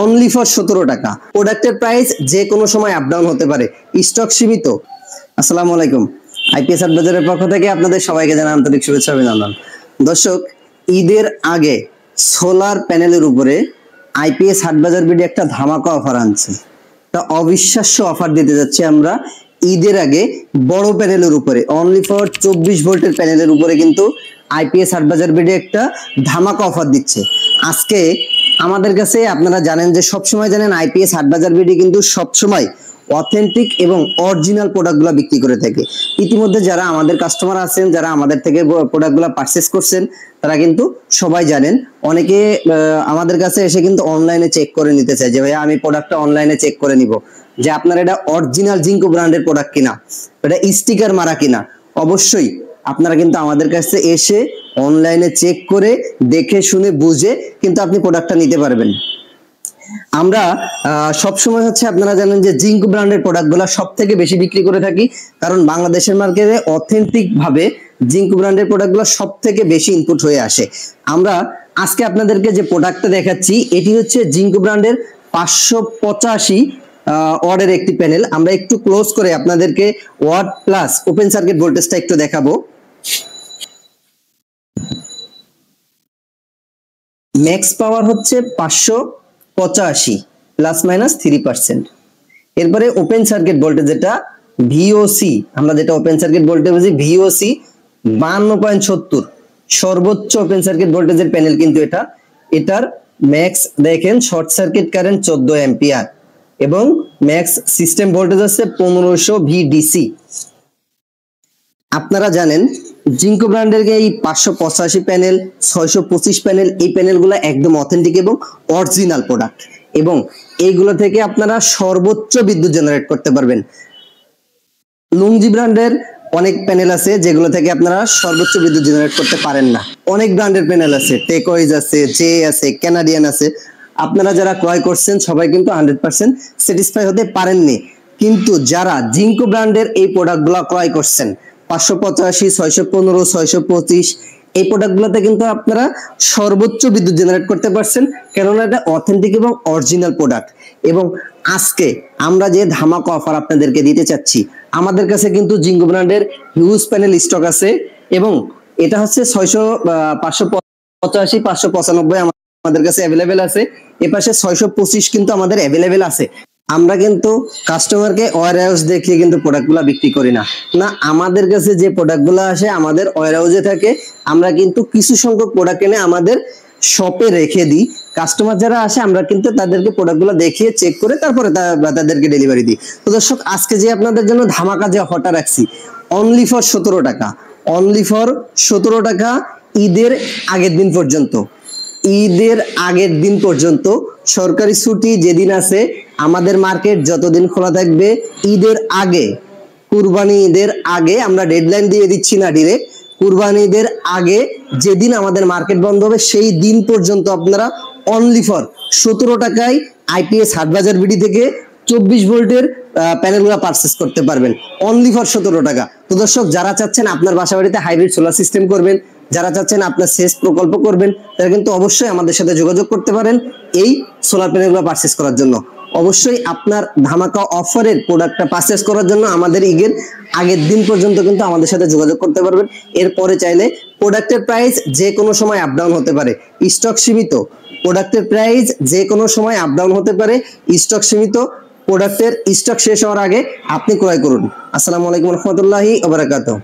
Only for 17 টাকা। প্রোডাক্টের price যে কোনো সময় আপ ডাউন হতে পারে, স্টক সীমিত। আসসালামু আলাইকুম, আইপিএস হাট বাজারের পক্ষ থেকে আপনাদের সবাইকে জানাই আন্তরিক শুভেচ্ছা অভিনন্দন। দর্শক, ঈদের আগে সোলার প্যানেলের উপরে আইপিএস হাট বাজার বিডি একটা ধামাকা অফার আনছে। একটা অবিশ্বাস্য অফার দিতে যাচ্ছি আমরা ঈদের আগে বড় প্যানেলের উপরে, অনলি ফর 24 ভোল্টের প্যানেলের উপরে কিন্তু আইপিএস হাট বাজার বিডি একটা ধামাকা অফার দিচ্ছে। আজকে আমাদের কাছে আপনারা জানেন যে সবসময় জানেন আইপিএস হাট বাজার বিডি কিন্তু সবসময় অথেন্টিক এবং অরিজিনাল প্রোডাক্টগুলো বিক্রি করে থাকে। ইতিমধ্যে যারা আমাদের কাস্টমার আছেন, যারা আমাদের থেকে প্রোডাক্টগুলো পারচেস করছেন, তারা কিন্তু সবাই জানেন। অনেকে আমাদের কাছে এসে কিন্তু অনলাইনে চেক করে নিতে চায় যে ভাইয়া আমি প্রোডাক্টটা অনলাইনে চেক করে নিব যে আপনার এটা অরিজিনাল জিঙ্কো ব্র্যান্ডের প্রোডাক্ট কিনা, এটা স্টিকার মারা কিনা। অবশ্যই আপনারা কিন্তু আমাদের কাছে এসে অনলাইনে চেক করে দেখে শুনে বুঝে কিন্তু আপনি প্রোডাক্টটা নিতে পারবেন। আমরা সবসময় আপনারা জানেন যে জিঙ্কো ব্র্যান্ডের প্রোডাক্টগুলো সব থেকে বেশি বিক্রি করে থাকি, কারণ বাংলাদেশের মার্কেটে অথেন্টিক ভাবে জিঙ্কো ব্র্যান্ডের প্রোডাক্টগুলো সব থেকে বেশি ইনপুট হয়ে আসে। আমরা আজকে আপনাদেরকে যে প্রোডাক্টটা দেখাচ্ছি এটি হচ্ছে জিঙ্কো ব্র্যান্ডের 585 ওয়াটের একটি প্যানেল। আমরা একটু ক্লোজ করে আপনাদেরকে ওয়াট প্লাস ওপেন সার্কিট ভোল্টেজটা একটু দেখাবো। ম্যাক্স পাওয়ার হচ্ছে 585 প্লাস মাইনাস 3%। এরপরে ওপেন সার্কিট ভোল্টেজ যেটা ভিওসি, আমরা যেটা ওপেন সার্কিট ভোল্টেজ বলছি ভিওসি 52.70 সর্বোচ্চ ওপেন সার্কিট ভোল্টেজের প্যানেল কিন্তু এটা। এটার ম্যাক্স দেখেন শর্ট সার্কিট কারেন্ট 14 অ্যাম্পিয়ার এবং ম্যাক্স সিস্টেম ভোল্টেজ আছে 1500 ভিডিসি। আপনারা জানেন জিঙ্কো ব্র্যান্ডের এই 585 প্যানেল, 625 প্যানেল, এই প্যানেলগুলো একদম অথেন্টিক এবং অরিজিনাল প্রোডাক্ট, এবং এইগুলো থেকে আপনারা সর্বোচ্চ বিদ্যুৎ জেনারেট করতে পারবেন। লুংজি ব্র্যান্ডের অনেক প্যানেল আছে যেগুলো থেকে আপনারা সর্বোচ্চ বিদ্যুৎ জেনারেট করতে পারেন না। অনেক ব্র্যান্ডের প্যানেল আছে, টেকওয়াইজ আছে, জে আছে, কানাডিয়ান আছে। আপনারা যারা ক্রয় করছেন সবাই কিন্তু 100% স্যাটিসফাই হতে পারেননি, কিন্তু যারা জিঙ্কো ব্র্যান্ডের এই প্রোডাক্টগুলো ক্রয় করছেন 585, 615, 625 এই প্রোডাক্টগুলোতে কিন্তু আপনারা সর্বোচ্চ বিদ্যুৎ জেনারেট করতে পারছেন, কেননা এটা অথেন্টিক এবং অরিজিনাল প্রোডাক্ট। এবং আজকে আমরা যে ধামাকা অফার আপনাদেরকে দিতে চাচ্ছি, আমাদের কাছে কিন্তু জিঙ্কো ব্র্যান্ডের হিউজ প্যানেল স্টক আছে, এবং এটা হচ্ছে 585, 595 আমাদের কাছে অ্যাভেলেবেল আছে। এপাশে 625 কিন্তু আমাদের অ্যাভেলেবেল আছে। আমরা কিন্তু কাস্টমারকে ওয়্যারহাউস দেখিয়ে কিন্তু প্রোডাক্টগুলো বিক্রি করি না। আমাদের কাছে যে প্রোডাক্টগুলো আসে আমাদের ওয়্যারহাউসে থাকে, আমরা কিন্তু কিছু সংখ্যক প্রোডাক্ট এনে আমাদের শপে রেখে দিই। কাস্টমার যারা আসে আমরা কিন্তু তাদেরকে প্রোডাক্টগুলো দেখিয়ে চেক করে তারপরে তাদেরকে ডেলিভারি দিই। তো দর্শক, আজকে যে আপনাদের জন্য ধামাকা যে অফারটা রাখছি অনলি ফর 17 টাকা, অনলি ফর 17 টাকা ঈদের আগের দিন পর্যন্ত। ঈদের আগের দিন পর্যন্ত সরকারি ছুটি যেদিন আছে, আমাদের মার্কেট যতদিন খোলা থাকবে, ঈদের আগে, কুরবানি ঈদের আগে, আমরা ডেডলাইন দিয়ে দিচ্ছি না ডিরেক্ট, কুরবানি ঈদের আগে যেদিন আমাদের মার্কেট বন্ধ হবে সেই দিন পর্যন্ত আপনারা অনলি ফর 17 টাকায় আইপিএস হাট বাজার বিডি থেকে 24 ভোল্টের প্যানেলগুলো পারচেস করতে পারবেন, অনলি ফর 17 টাকা। তো দর্শক, যারা চাচ্ছেন আপনার বাসা বাড়িতে হাইব্রিড সোলার সিস্টেম করবেন, যারা চাচ্ছেন আপনার সেচ প্রকল্প করবেন, তারা কিন্তু অবশ্যই আমাদের সাথে যোগাযোগ করতে পারেন এই সোলার প্যানেলগুলো পারচেস করার জন্য। অবশ্যই আপনার ধামাকা অফারের প্রোডাক্টটা পারচেস করার জন্য আমাদের ঈদের আগের দিন পর্যন্ত কিন্তু আমাদের সাথে যোগাযোগ করতে পারবেন। এরপরে চাইলে প্রোডাক্টের প্রাইস যে কোনো সময় আপ ডাউন হতে পারে, স্টক সীমিত। প্রোডাক্টের প্রাইস যে কোনো সময় আপ ডাউন হতে পারে, স্টক সীমিত। প্রোডাক্টের স্টক শেষ হওয়ার আগে আপনি ক্রয় করুন। আসসালামু আলাইকুম রহমতুল্লাহি ওয়া বারাকাতুহু।